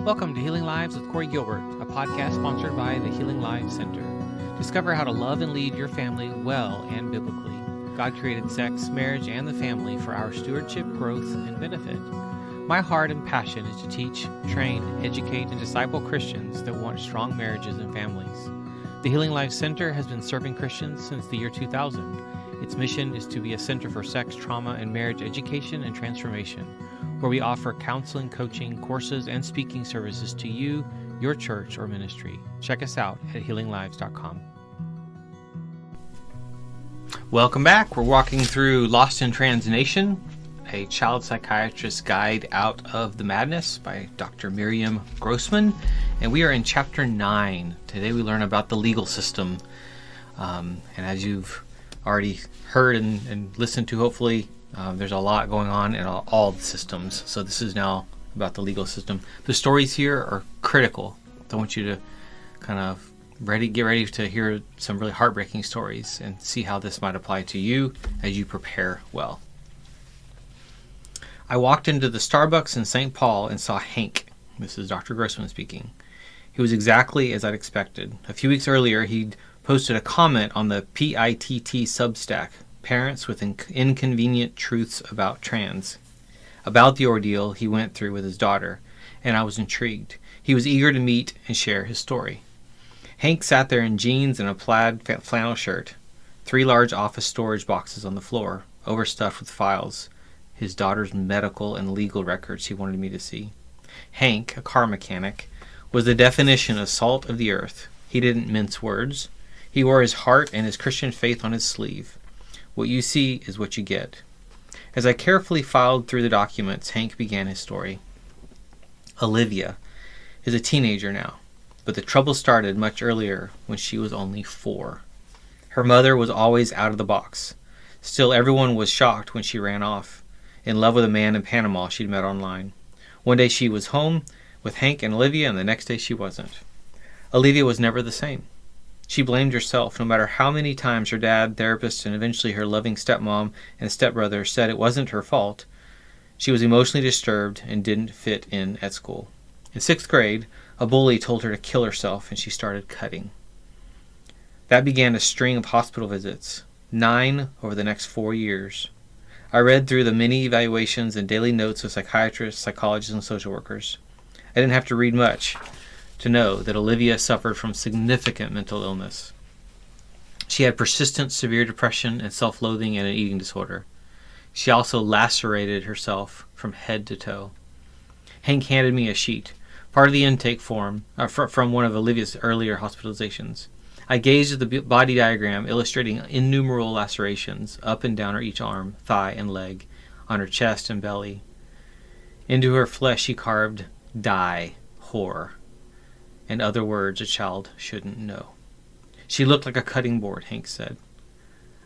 Welcome to Healing Lives with Corey Gilbert, a podcast sponsored by the Healing Lives Center. Discover how to love and lead your family well and biblically. God created sex, marriage, and the family for our stewardship, growth, and benefit. My heart and passion is to teach, train, educate, and disciple Christians that want strong marriages and families. The Healing Lives Center has been serving Christians since the year 2000. Its mission is to be a center for sex, trauma, and marriage education and transformation, where we offer counseling, coaching, courses, and speaking services to you, your church, or ministry. Check us out at healinglives.com. Welcome back. We're walking through Lost in Transnation, a child psychiatrist's guide out of the madness by Dr. Miriam Grossman, and we are in chapter 9. Today we learn about the legal system, and as you've already heard and listened to, hopefully, there's a lot going on in all the systems. So this is now about the legal system. The stories here are critical. I want you to kind of get ready to hear some really heartbreaking stories and see how this might apply to you as you prepare well. I walked into the Starbucks in St. Paul and saw Hank. This is Dr. Grossman speaking. He was exactly as I'd expected. A few weeks earlier, he'd posted a comment on the PITT Substack, Parents with Inconvenient Truths About Trans, about the ordeal he went through with his daughter, and I was intrigued. He was eager to meet and share his story. Hank sat there in jeans and a plaid flannel shirt, 3 large office storage boxes on the floor, overstuffed with files, his daughter's medical and legal records he wanted me to see. Hank, a car mechanic, was the definition of salt of the earth. He didn't mince words. He wore his heart and his Christian faith on his sleeve. What you see is what you get. As I carefully filed through the documents, Hank began his story. Olivia is a teenager now, but the trouble started much earlier when she was only 4. Her mother was always out of the box. Still, everyone was shocked when she ran off, in love with a man in Panama she'd met online. One day she was home with Hank and Olivia, and the next day she wasn't. Olivia was never the same. She blamed herself, no matter how many times her dad, therapist, and eventually her loving stepmom and stepbrother said it wasn't her fault. She was emotionally disturbed and didn't fit in at school. In 6th grade, a bully told her to kill herself, and she started cutting. That began a string of hospital visits, 9 over the next 4 years. I read through the many evaluations and daily notes of psychiatrists, psychologists, and social workers. I didn't have to read much to know that Olivia suffered from significant mental illness. She had persistent severe depression and self-loathing and an eating disorder. She also lacerated herself from head to toe. Hank handed me a sheet, part of the intake form from one of Olivia's earlier hospitalizations. I gazed at the body diagram illustrating innumerable lacerations up and down her each arm, thigh, and leg, on her chest and belly. Into her flesh she carved, "Die, whore," and other words a child shouldn't know. She looked like a cutting board, Hank said.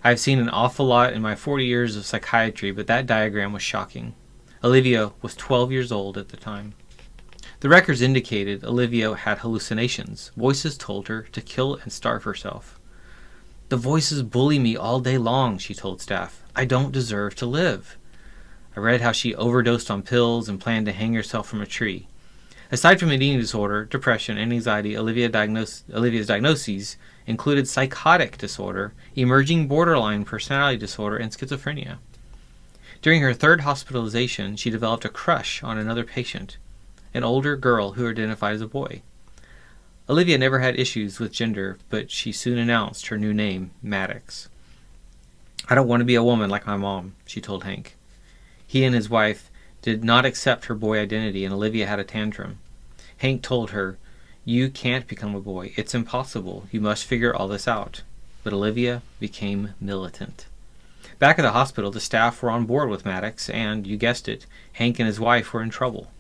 I've seen an awful lot in my 40 years of psychiatry, but that diagram was shocking. Olivia was 12 years old at the time. The records indicated Olivia had hallucinations. Voices told her to kill and starve herself. "The voices bully me all day long," she told staff. "I don't deserve to live." I read how she overdosed on pills and planned to hang herself from a tree. Aside from an eating disorder, depression, and anxiety, Olivia's diagnoses included psychotic disorder, emerging borderline personality disorder, and schizophrenia. During her 3rd hospitalization, she developed a crush on another patient, an older girl who identified as a boy. Olivia never had issues with gender, but she soon announced her new name, Maddox. "I don't want to be a woman like my mom," she told Hank. He and his wife did not accept her boy identity, and Olivia had a tantrum. Hank told her, "You can't become a boy. It's impossible. You must figure all this out." But Olivia became militant. Back at the hospital, the staff were on board with Maddox, and, you guessed it, Hank and his wife were in trouble.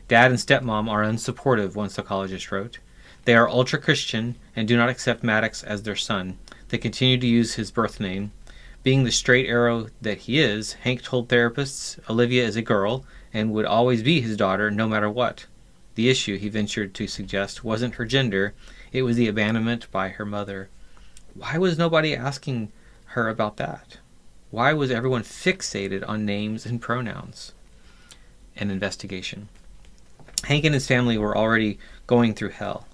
Dad and stepmom are unsupportive, one psychologist wrote. They are ultra-Christian and do not accept Maddox as their son. They continue to use his birth name. Being the straight arrow that he is, Hank told therapists Olivia is a girl and would always be his daughter no matter what. The issue, he ventured to suggest, wasn't her gender, it was the abandonment by her mother. Why was nobody asking her about that? Why was everyone fixated on names and pronouns? An investigation. Hank and his family were already going through hell.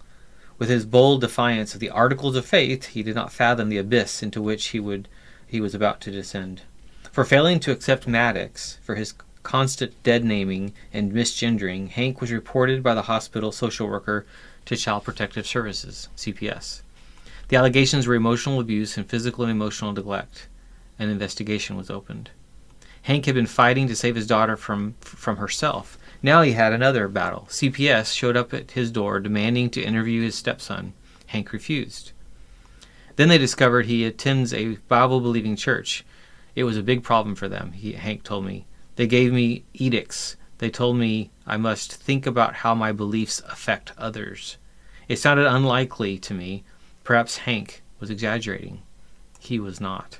With his bold defiance of the articles of faith, he did not fathom the abyss into which he was about to descend. For failing to accept Maddox, for his constant dead-naming and misgendering, Hank was reported by the hospital social worker to Child Protective Services, CPS. The allegations were emotional abuse and physical and emotional neglect. An investigation was opened. Hank had been fighting to save his daughter from herself. Now he had another battle. CPS showed up at his door demanding to interview his stepson. Hank refused. Then they discovered he attends a Bible-believing church. It was a big problem for them, Hank told me. They gave me edicts. They told me I must think about how my beliefs affect others. It sounded unlikely to me. Perhaps Hank was exaggerating. He was not.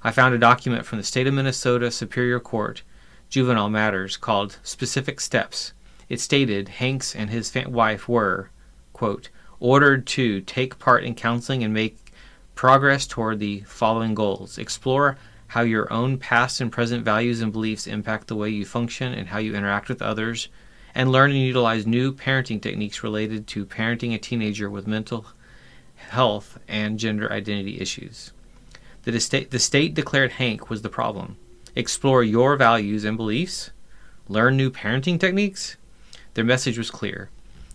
I found a document from the state of Minnesota Superior Court, Juvenile Matters, called Specific Steps. It stated Hanks and his wife were, quote, ordered to take part in counseling and make progress toward the following goals. Explore how your own past and present values and beliefs impact the way you function and how you interact with others, and learn and utilize new parenting techniques related to parenting a teenager with mental health and gender identity issues. The state declared Hank was the problem. Explore your values and beliefs. Learn new parenting techniques. Their message was clear.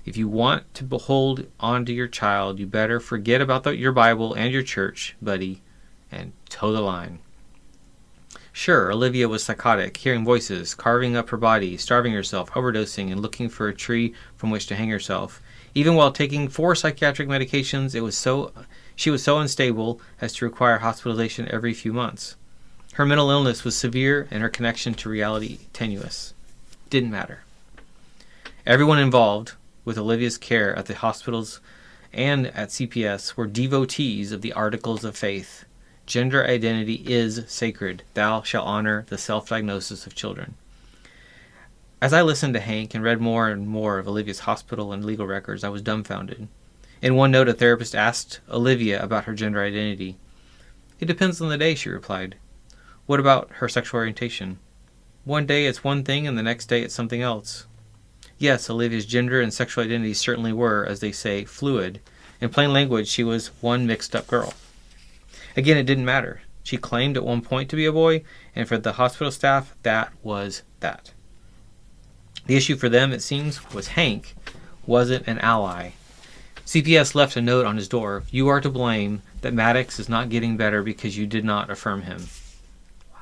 If you want to hold on to your child, you better forget about your Bible and your church, buddy, and toe the line. Sure, Olivia was psychotic, hearing voices, carving up her body, starving herself, overdosing, and looking for a tree from which to hang herself. Even while taking 4 psychiatric medications, she was so unstable as to require hospitalization every few months. Her mental illness was severe and her connection to reality tenuous. Didn't matter. Everyone involved with Olivia's care at the hospitals and at CPS were devotees of the articles of faith. Gender identity is sacred. Thou shalt honor the self-diagnosis of children. As I listened to Hank and read more and more of Olivia's hospital and legal records, I was dumbfounded. In one note, a therapist asked Olivia about her gender identity. It depends on the day, she replied. What about her sexual orientation? One day it's one thing and the next day it's something else. Yes, Olivia's gender and sexual identity certainly were, as they say, fluid. In plain language, she was one mixed-up girl. Again, it didn't matter. She claimed at one point to be a boy, and for the hospital staff, that was that. The issue for them, it seems, was Hank wasn't an ally. CPS left a note on his door. You are to blame that Maddox is not getting better because you did not affirm him. Wow.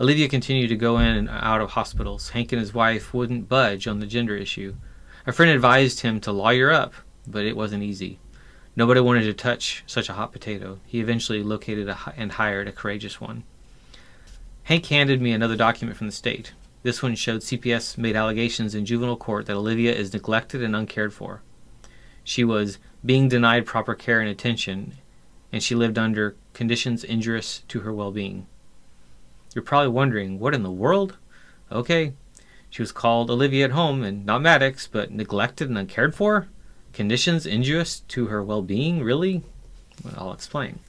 Olivia continued to go in and out of hospitals. Hank and his wife wouldn't budge on the gender issue. A friend advised him to lawyer up, but it wasn't easy. Nobody wanted to touch such a hot potato. He eventually located and hired a courageous one. Hank handed me another document from the state. This one showed CPS made allegations in juvenile court that Olivia is neglected and uncared for. She was being denied proper care and attention, and she lived under conditions injurious to her well-being. You're probably wondering, what in the world? Okay, she was called Olivia at home, and not Maddox, but neglected and uncared for? Conditions injurious to her well-being? Really? Well, I'll explain.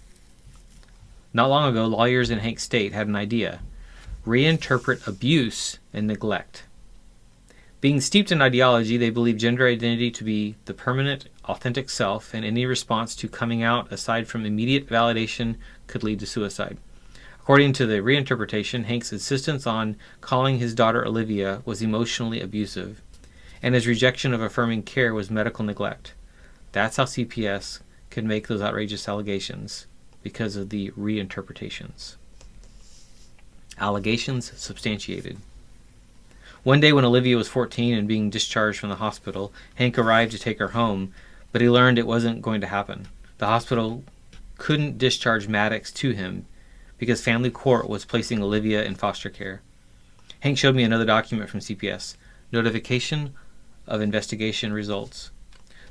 Not long ago, lawyers in Hank's state had an idea. Reinterpret abuse and neglect. Being steeped in ideology, they believe gender identity to be the permanent, authentic self, and any response to coming out, aside from immediate validation, could lead to suicide. According to the reinterpretation, Hank's insistence on calling his daughter Olivia was emotionally abusive, and his rejection of affirming care was medical neglect. That's how CPS could make those outrageous allegations, because of the reinterpretations. Allegations substantiated. One day when Olivia was 14 and being discharged from the hospital, Hank arrived to take her home, but he learned it wasn't going to happen. The hospital couldn't discharge Maddox to him because family court was placing Olivia in foster care. Hank showed me another document from CPS. Notification of investigation results.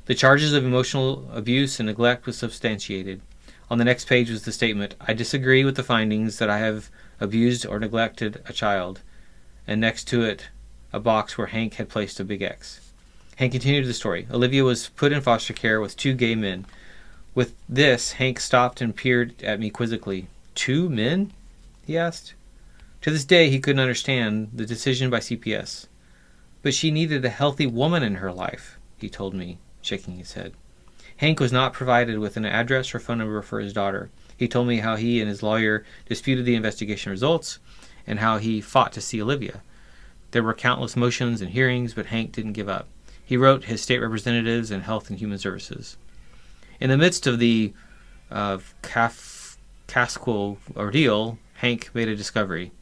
The charges of emotional abuse and neglect was substantiated. On the next page was the statement, I disagree with the findings that I have abused or neglected a child, and next to it, a box where Hank had placed a big X. Hank continued the story. Olivia was put in foster care with 2 gay men. With this, Hank stopped and peered at me quizzically. 2 men? He asked. To this day, he couldn't understand the decision by CPS. But she needed a healthy woman in her life, he told me, shaking his head. Hank was not provided with an address or phone number for his daughter. He told me how he and his lawyer disputed the investigation results and how he fought to see Olivia. There were countless motions and hearings, but Hank didn't give up. He wrote his state representatives and Health and Human Services. In the midst of the Kafkaesque ordeal, Hank made a discovery.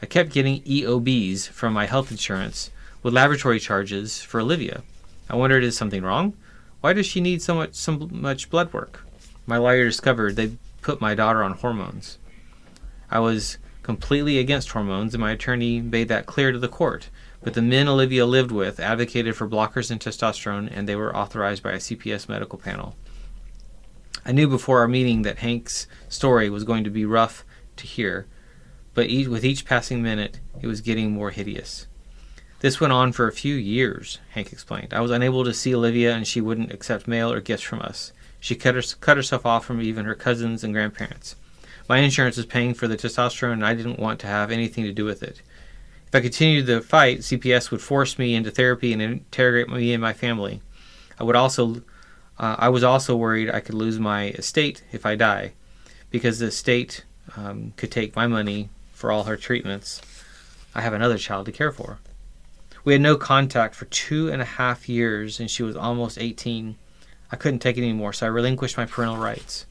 I kept getting EOBs from my health insurance with laboratory charges for Olivia. I wondered, is something wrong? Why does she need so much blood work? My lawyer discovered they put my daughter on hormones. I was completely against hormones, and my attorney made that clear to the court. But the men Olivia lived with advocated for blockers in testosterone, and they were authorized by a CPS medical panel. I knew before our meeting that Hank's story was going to be rough to hear, but with each passing minute, it was getting more hideous. This went on for a few years, Hank explained. I was unable to see Olivia, and she wouldn't accept mail or gifts from us. She cut herself off from even her cousins and grandparents. My insurance was paying for the testosterone, and I didn't want to have anything to do with it. If I continued the fight, CPS would force me into therapy and interrogate me and my family. I was also worried I could lose my estate if I die, because the estate could take my money for all her treatments. I have another child to care for. We had no contact for 2.5 years, and she was almost 18. I couldn't take it anymore, so I relinquished my parental rights.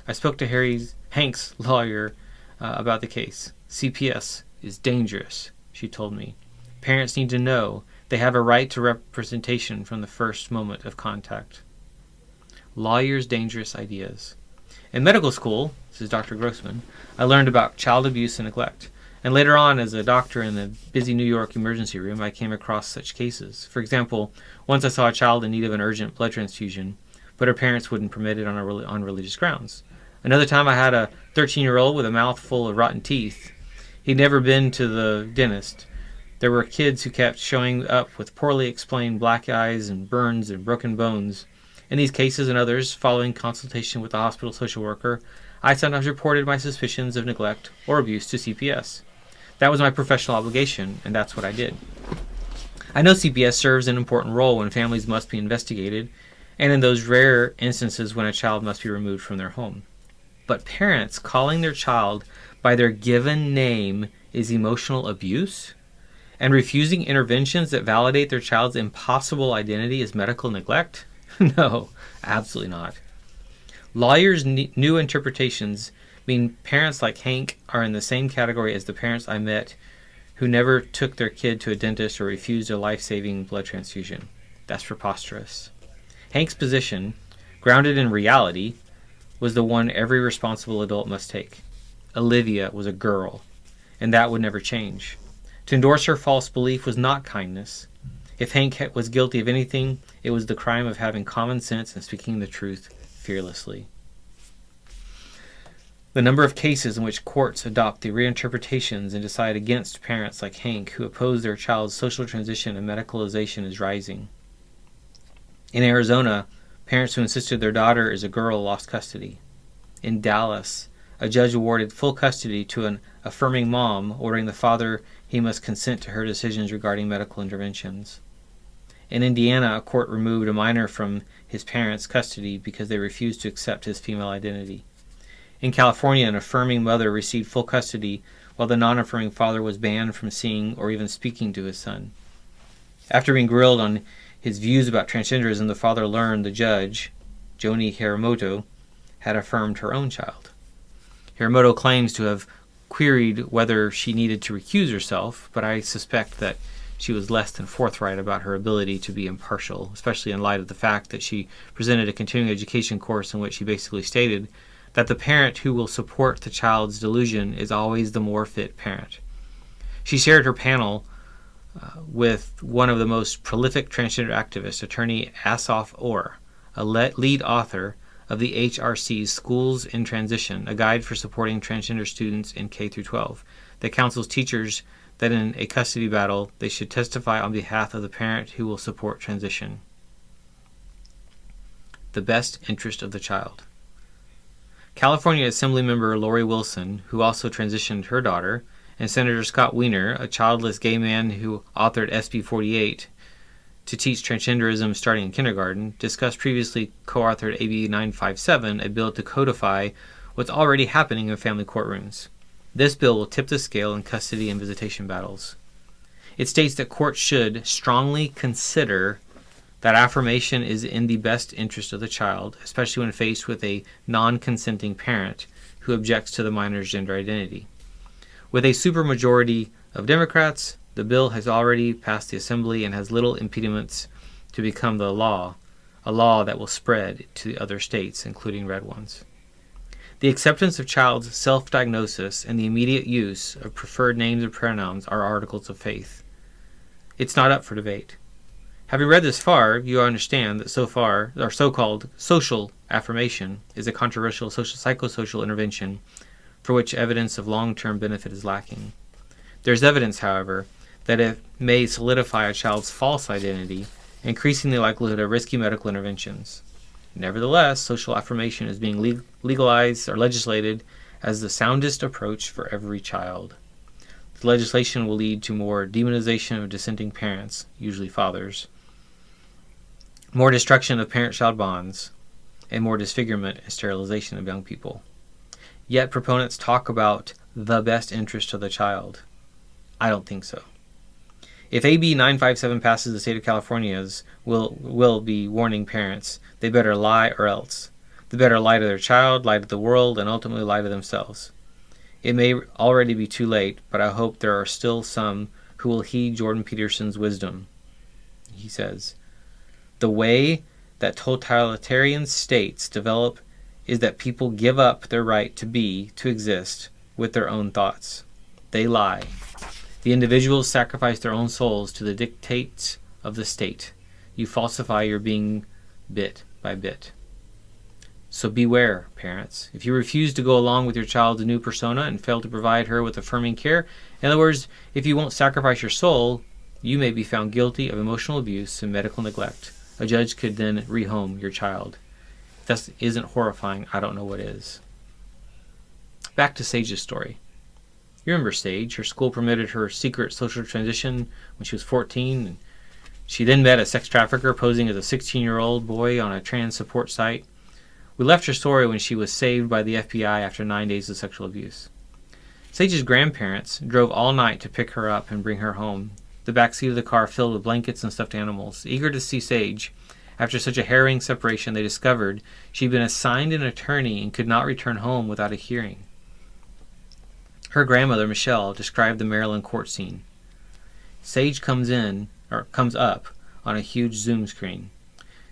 I spoke to Hank's lawyer about the case. CPS is dangerous, she told me. Parents need to know they have a right to representation from the first moment of contact. Lawyers' dangerous ideas. In medical school, this is Dr. Grossman, I learned about child abuse and neglect. And later on, as a doctor in the busy New York emergency room, I came across such cases. For example, once I saw a child in need of an urgent blood transfusion, but her parents wouldn't permit it on religious grounds. Another time I had a 13-year-old with a mouth full of rotten teeth. He'd never been to the dentist. There were kids who kept showing up with poorly explained black eyes and burns and broken bones. In these cases and others, following consultation with the hospital social worker, I sometimes reported my suspicions of neglect or abuse to CPS. That was my professional obligation, and that's what I did. I know CPS serves an important role when families must be investigated, and in those rare instances when a child must be removed from their home. But parents calling their child by their given name is emotional abuse? And refusing interventions that validate their child's impossible identity is medical neglect? No, absolutely not. Lawyers' new interpretations mean parents like Hank are in the same category as the parents I met who never took their kid to a dentist or refused a life-saving blood transfusion. That's preposterous. Hank's position, grounded in reality, was the one every responsible adult must take. Olivia was a girl, and that would never change. To endorse her false belief was not kindness. If Hank was guilty of anything, it was the crime of having common sense and speaking the truth fearlessly. The number of cases in which courts adopt the reinterpretations and decide against parents like Hank who oppose their child's social transition and medicalization is rising. In Arizona, parents who insisted their daughter is a girl lost custody. In Dallas, a judge awarded full custody to an affirming mom, ordering the father he must consent to her decisions regarding medical interventions. In Indiana, a court removed a minor from his parents' custody because they refused to accept his female identity. In California, an affirming mother received full custody while the non-affirming father was banned from seeing or even speaking to his son. After being grilled on his views about transgenderism, the father learned the judge, Joni Hiramoto, had affirmed her own child. Hiramoto claims to have queried whether she needed to recuse herself, but I suspect that she was less than forthright about her ability to be impartial, especially in light of the fact that she presented a continuing education course in which she basically stated that the parent who will support the child's delusion is always the more fit parent. She shared her panel with one of the most prolific transgender activists, attorney Asaf Orr, a lead author of the HRC's Schools in Transition, a guide for supporting transgender students in K-12, that counsels teachers that in a custody battle they should testify on behalf of the parent who will support transition. The best interest of the child. California Assemblymember Lori Wilson, who also transitioned her daughter, and Senator Scott Wiener, a childless gay man who authored SB 48 to teach transgenderism starting in kindergarten, discussed previously co-authored AB 957, a bill to codify what's already happening in family courtrooms. This bill will tip the scale in custody and visitation battles. It states that courts should strongly consider that affirmation is in the best interest of the child, especially when faced with a non-consenting parent who objects to the minor's gender identity. With a supermajority of Democrats, the bill has already passed the Assembly and has little impediments to become the law, a law that will spread to the other states, including red ones. The acceptance of child's self-diagnosis and the immediate use of preferred names and pronouns are articles of faith. It's not up for debate. Having read this far, you understand that so far, our so-called social affirmation is a controversial psychosocial intervention for which evidence of long-term benefit is lacking. There's evidence, however, that it may solidify a child's false identity, increasing the likelihood of risky medical interventions. Nevertheless, social affirmation is being legalized or legislated as the soundest approach for every child. The legislation will lead to more demonization of dissenting parents, usually fathers, more destruction of parent-child bonds, and more disfigurement and sterilization of young people. Yet proponents talk about the best interest of the child. I don't think so. If AB 957 passes, the state of California's will be warning parents they better lie or else. They better lie to their child, lie to the world, and ultimately lie to themselves. It may already be too late, but I hope there are still some who will heed Jordan Peterson's wisdom. He says, "The way that totalitarian states develop is that people give up their right to exist with their own thoughts. They lie. The individuals sacrifice their own souls to the dictates of the state. You falsify your being bit by bit." So beware, parents. If you refuse to go along with your child's new persona and fail to provide her with affirming care, in other words, if you won't sacrifice your soul, you may be found guilty of emotional abuse and medical neglect. A judge could then rehome your child. If that isn't horrifying, I don't know what is. Back to Sage's story. You remember Sage. Her school permitted her secret social transition when she was 14. And she then met a sex trafficker posing as a 16-year-old boy on a trans support site. We left her story when she was saved by the FBI after 9 days of sexual abuse. Sage's grandparents drove all night to pick her up and bring her home, the backseat of the car filled with blankets and stuffed animals. Eager to see Sage, after such a harrowing separation, they discovered she'd been assigned an attorney and could not return home without a hearing. Her grandmother, Michelle, described the Maryland court scene. Sage comes up on a huge Zoom screen.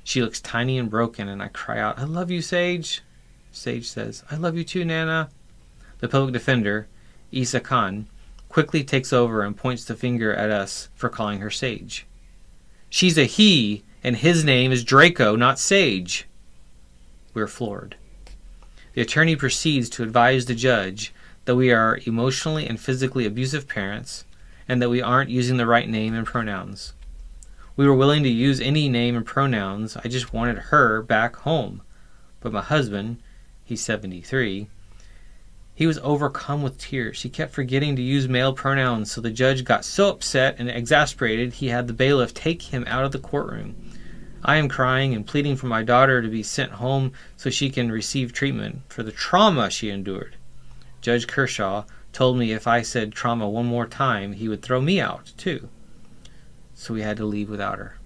She looks tiny and broken, and I cry out, "I love you, Sage." Sage says, "I love you too, Nana." The public defender, Isa Khan, quickly takes over and points the finger at us for calling her Sage. "She's a he, and his name is Draco, not Sage." We're floored. The attorney proceeds to advise the judge that we are emotionally and physically abusive parents and that we aren't using the right name and pronouns. We were willing to use any name and pronouns. I just wanted her back home. But my husband, he's 73, he was overcome with tears. He kept forgetting to use male pronouns, so the judge got so upset and exasperated he had the bailiff take him out of the courtroom. I am crying and pleading for my daughter to be sent home so she can receive treatment for the trauma she endured. Judge Kershaw told me if I said trauma one more time, he would throw me out, too. So we had to leave without her.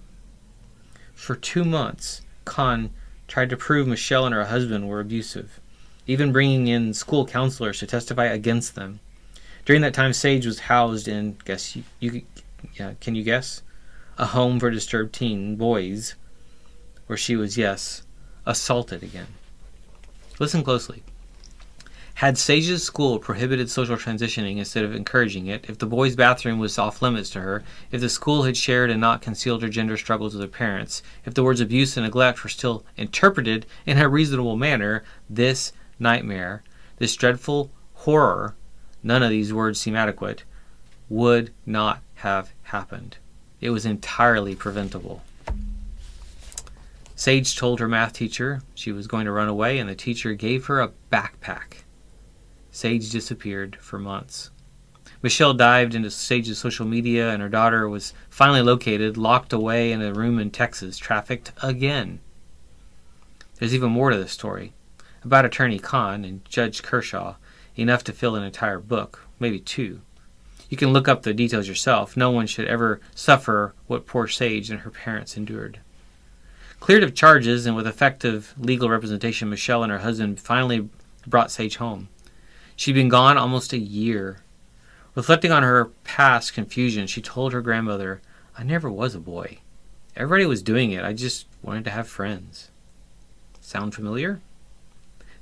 For 2 months, Khan tried to prove Michelle and her husband were abusive, even bringing in school counselors to testify against them. During that time, Sage was housed in, can you guess? A home for disturbed teen boys, where she was, assaulted again. Listen closely. Had Sage's school prohibited social transitioning instead of encouraging it, if the boys' bathroom was off limits to her, if the school had shared and not concealed her gender struggles with her parents, if the words abuse and neglect were still interpreted in a reasonable manner, this nightmare, this dreadful horror, none of these words seem adequate, would not have happened. It was entirely preventable. Sage told her math teacher she was going to run away, and the teacher gave her a backpack. Sage disappeared for months. Michelle dived into Sage's social media, and her daughter was finally located, locked away in a room in Texas, trafficked again. There's even more to this story. About Attorney Khan and Judge Kershaw, enough to fill an entire book, maybe two. You can look up the details yourself. No one should ever suffer what poor Sage and her parents endured. Cleared of charges and with effective legal representation, Michelle and her husband finally brought Sage home. She'd been gone almost a year. Reflecting on her past confusion, she told her grandmother, "I never was a boy. Everybody was doing it. I just wanted to have friends." Sound familiar?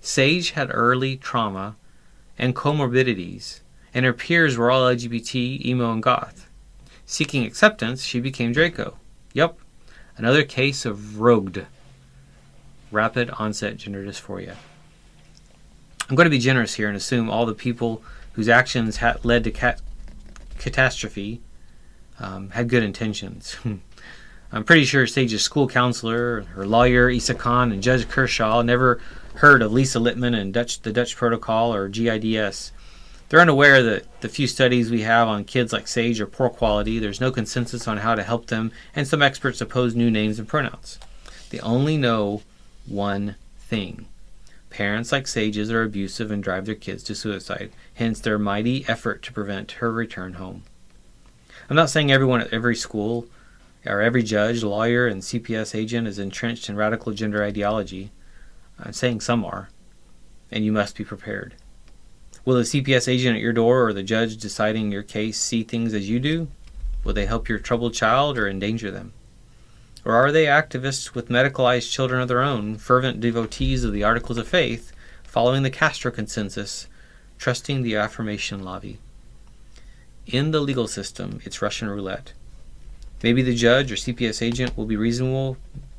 Sage had early trauma and comorbidities, and her peers were all LGBT, emo, and goth. Seeking acceptance, she became Draco. Yup, another case of rogued, rapid onset gender dysphoria. I'm going to be generous here and assume all the people whose actions led to catastrophe had good intentions. I'm pretty sure Sage's school counselor, her lawyer, Issa Khan, and Judge Kershaw never heard of Lisa Littman and the Dutch Protocol or GIDS. They're unaware that the few studies we have on kids like Sage are poor quality. There's no consensus on how to help them, and some experts oppose new names and pronouns. They only know one thing. Parents like Sage's are abusive and drive their kids to suicide, hence their mighty effort to prevent her return home. I'm not saying everyone at every school or every judge, lawyer, and CPS agent is entrenched in radical gender ideology. I'm saying some are, and you must be prepared. Will the CPS agent at your door or the judge deciding your case see things as you do? Will they help your troubled child or endanger them? Or are they activists with medicalized children of their own, fervent devotees of the Articles of Faith, following the Castro Consensus, trusting the affirmation lobby? In the legal system, it's Russian roulette. Maybe the judge or CPS agent will be reasonable.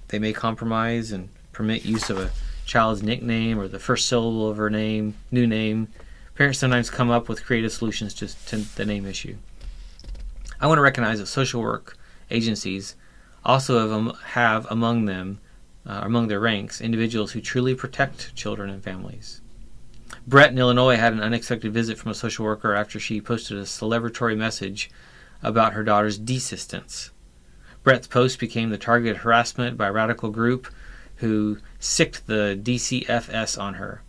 They may compromise and permit use of a child's nickname or the first syllable of her name, new name. Parents sometimes come up with creative solutions to the name issue. I want to recognize that social work agencies also have among their ranks, individuals who truly protect children and families. Brett in Illinois had an unexpected visit from a social worker after she posted a celebratory message about her daughter's desistance. Brett's post became the target of harassment by a radical group who sicked the DCFS on her,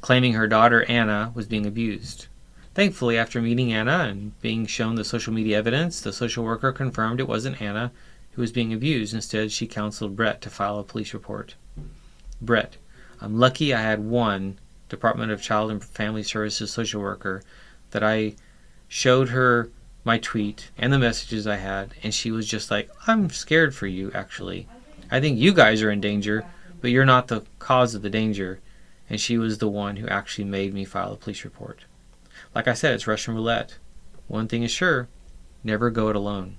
claiming her daughter Anna was being abused. Thankfully, after meeting Anna and being shown the social media evidence, the social worker confirmed it wasn't Anna who was being abused. Instead, she counseled Brett to file a police report. Brett, I'm lucky I had one Department of Child and Family Services social worker that I showed her my tweet and the messages I had, and she was just like, "I'm scared for you, actually. I think you guys are in danger, but you're not the cause of the danger." And she was the one who actually made me file a police report. Like I said, it's Russian roulette. One thing is sure, never go it alone.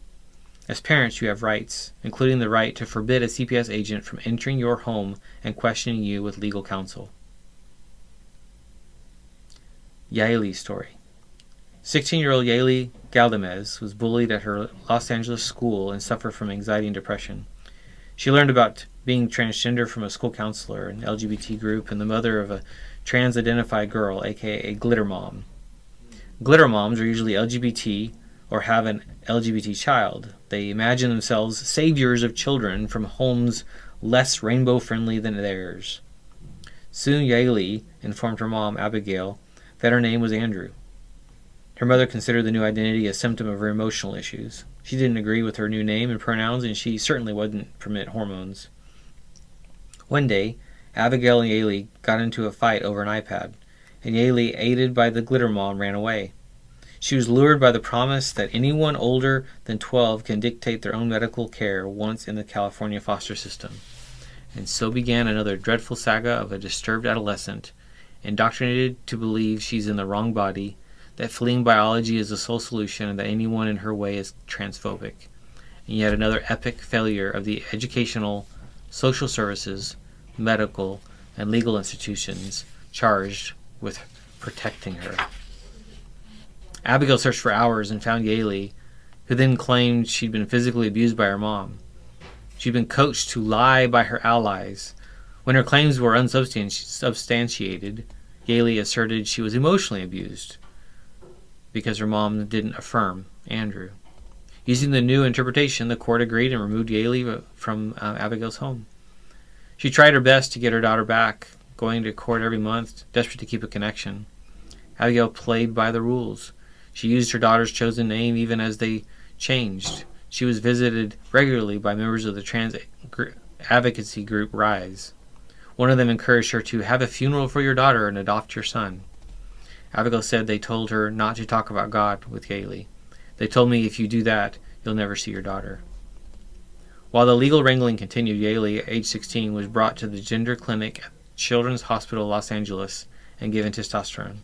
As parents, you have rights, including the right to forbid a CPS agent from entering your home and questioning you with legal counsel. Yaeli's story. 16-year-old Yaeli Galdamez was bullied at her Los Angeles school and suffered from anxiety and depression. She learned about being transgender from a school counselor, an LGBT group, and the mother of a trans-identified girl, aka a glitter mom. Glitter moms are usually LGBT or have an LGBT child. They imagine themselves saviors of children from homes less rainbow-friendly than theirs. Soon Yaeli informed her mom, Abigail, that her name was Andrew. Her mother considered the new identity a symptom of her emotional issues. She didn't agree with her new name and pronouns, and she certainly wouldn't permit hormones. One day, Abigail and Yaeli got into a fight over an iPad, and Yaeli, aided by the glitter mom, ran away. She was lured by the promise that anyone older than 12 can dictate their own medical care once in the California foster system. And so began another dreadful saga of a disturbed adolescent, indoctrinated to believe she's in the wrong body, that fleeing biology is the sole solution, and that anyone in her way is transphobic. And yet another epic failure of the educational, social services, medical, and legal institutions charged with protecting her. Abigail searched for hours and found Yaeli, who then claimed she'd been physically abused by her mom. She'd been coached to lie by her allies. When her claims were unsubstantiated, Yaeli asserted she was emotionally abused. because her mom didn't affirm Andrew. Using the new interpretation, the court agreed and removed Yaley from Abigail's home. She tried her best to get her daughter back, going to court every month, desperate to keep a connection. Abigail played by the rules. She used her daughter's chosen name even as they changed. She was visited regularly by members of the trans advocacy group RISE. One of them encouraged her to have a funeral for your daughter and adopt your son. Abigail said they told her not to talk about God with Yaley. They told me if you do that, you'll never see your daughter. While the legal wrangling continued, Yaley, age 16, was brought to the gender clinic at Children's Hospital Los Angeles and given testosterone.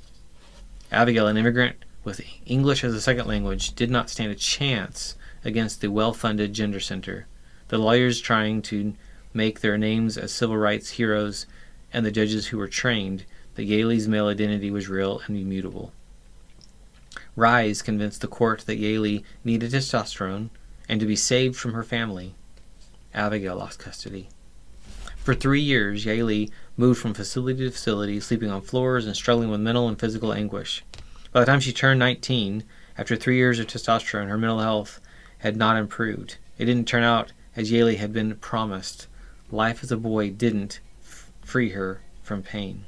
Abigail, an immigrant with English as a second language, did not stand a chance against the well-funded gender center, the lawyers trying to make their names as civil rights heroes, and the judges who were trained that Yaley's male identity was real and immutable. RISE convinced the court that Yaley needed testosterone and to be saved from her family. Abigail lost custody. For 3 years, Yaley moved from facility to facility, sleeping on floors and struggling with mental and physical anguish. By the time she turned 19, after 3 years of testosterone, her mental health had not improved. It didn't turn out as Yaley had been promised. Life as a boy didn't free her from pain.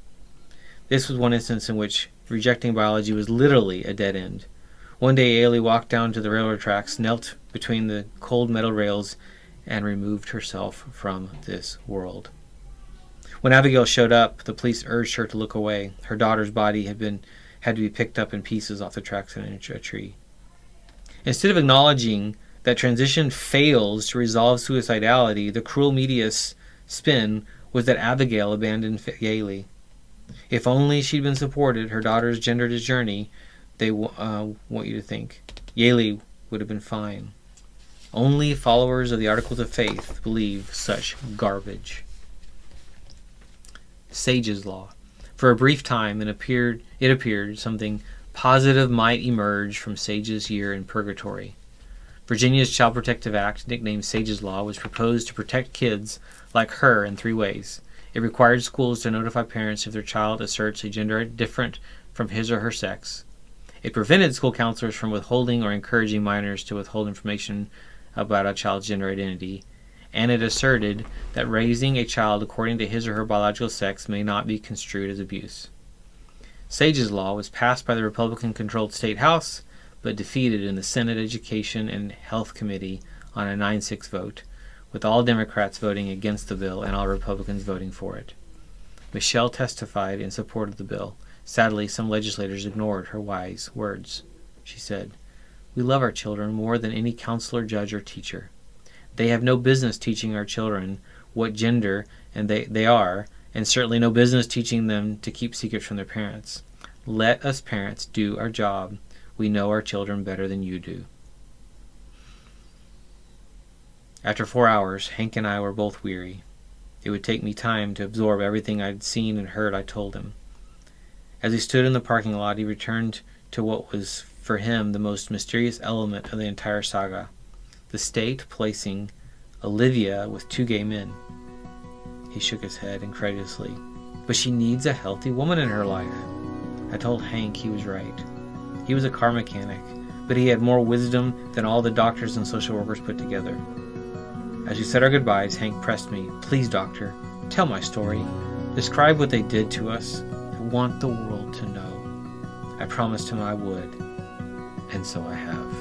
This was one instance in which rejecting biology was literally a dead end. One day, Yaley walked down to the railroad tracks, knelt between the cold metal rails, and removed herself from this world. When Abigail showed up, the police urged her to look away. Her daughter's body had to be picked up in pieces off the tracks in a tree. Instead of acknowledging that transition fails to resolve suicidality, the cruel media's spin was that Abigail abandoned Yaley. If only she'd been supported her daughter's gender journey, they want you to think, Yaley would have been fine. Only followers of the Articles of Faith believe such garbage. Sage's Law. For a brief time, it appeared something positive might emerge from Sage's year in purgatory. Virginia's Child Protective Act, nicknamed Sage's Law, was proposed to protect kids like her in 3 ways. It required schools to notify parents if their child asserts a gender different from his or her sex. It prevented school counselors from withholding or encouraging minors to withhold information about a child's gender identity, and it asserted that raising a child according to his or her biological sex may not be construed as abuse. Sage's Law was passed by the Republican-controlled State House, but defeated in the Senate Education and Health Committee on a 9-6 vote, with all Democrats voting against the bill and all Republicans voting for it. Michelle testified in support of the bill. Sadly, some legislators ignored her wise words. She said, "We love our children more than any counselor, judge, or teacher. They have no business teaching our children what gender and they are, and certainly no business teaching them to keep secrets from their parents. Let us parents do our job. We know our children better than you do." After 4 hours, Hank and I were both weary. It would take me time to absorb everything I'd seen and heard. I told him. As we stood in the parking lot, he returned to what was for him the most mysterious element of the entire saga: the state placing Olivia with 2 gay men. He shook his head incredulously. "But she needs a healthy woman in her life." I told Hank he was right. He was a car mechanic, but he had more wisdom than all the doctors and social workers put together. As we said our goodbyes, Hank pressed me, "Please, doctor, tell my story. Describe what they did to us. I want the world to know." I promised him I would, and so I have.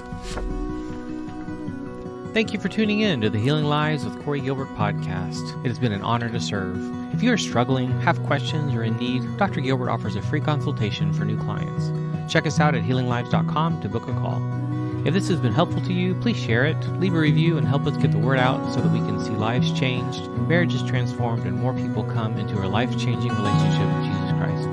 Thank you for tuning in to the Healing Lives with Corey Gilbert podcast. It has been an honor to serve. If you are struggling, have questions, or in need, Dr. Gilbert offers a free consultation for new clients. Check us out at healinglives.com to book a call. If this has been helpful to you, please share it, leave a review, and help us get the word out so that we can see lives changed, marriages transformed, and more people come into a life-changing relationship with Jesus Christ.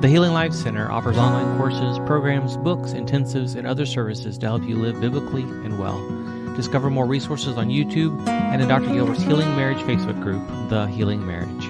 The Healing Lives Center offers online courses, programs, books, intensives, and other services to help you live biblically and well. Discover more resources on YouTube and in Dr. Gilbert's Healing Marriage Facebook group, The Healing Marriage.